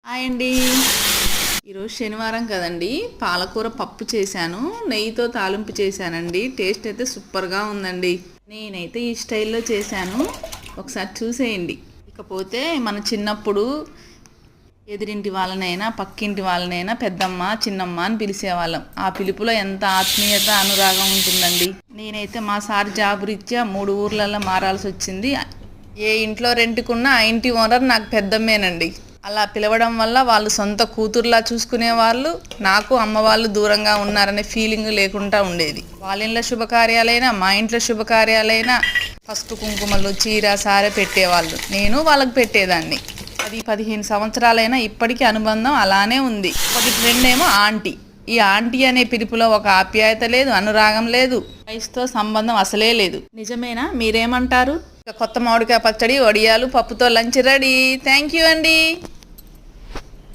Hi అండి. ఈరోజు శనివారం కదండి, పాలకూర పప్పు చేశాను, నెయ్యితో తాలింపు చేశానండి. టేస్ట్ అయితే సూపర్గా ఉందండి. నేనైతే ఈ స్టైల్లో చేశాను, ఒకసారి చూసేయండి. ఇకపోతే మన చిన్నప్పుడు ఎదురింటి వాళ్ళనైనా పక్కింటి వాళ్ళనైనా పెద్దమ్మ చిన్నమ్మ అని పిలిచేవాళ్ళం. ఆ పిలుపులో ఎంత ఆత్మీయత అనురాగం ఉంటుందండి. నేనైతే మా సార్ జాబ్ రీత్యా 3 ఊర్లలో మారాల్సి వచ్చింది. ఏ ఇంట్లో రెంట్కున్నా ఆ ఇంటి ఓనర్ నాకు పెద్దమ్మేనండి. అలా పిలవడం వల్ల వాళ్ళు సొంత కూతుర్లా చూసుకునేవాళ్ళు. నాకు అమ్మ వాళ్ళు దూరంగా ఉన్నారనే ఫీలింగ్ లేకుండా ఉండేది. వాళ్ళ ఇంట్లో శుభకార్యాలైనా మా ఇంట్లో శుభకార్యాలైనా పసుపు కుంకుమలు చీర సారె పెట్టేవాళ్ళు, నేను వాళ్ళకి పెట్టేదాన్ని. 10-15 సంవత్సరాలైనా ఇప్పటికీ అనుబంధం అలానే ఉంది. ఒక ట్రెండ్ ఏమో ఆంటీ. ఈ ఆంటీ అనే పిలుపులో ఒక ఆప్యాయత లేదు, అనురాగం లేదు, వయసుతో సంబంధం అసలే లేదు. నిజమేనా? మీరేమంటారు? కొత్త మామిడికాయ పచ్చడి, వడియాలు, పప్పుతో లంచ్ రెడీ. థ్యాంక్ యూ అండి.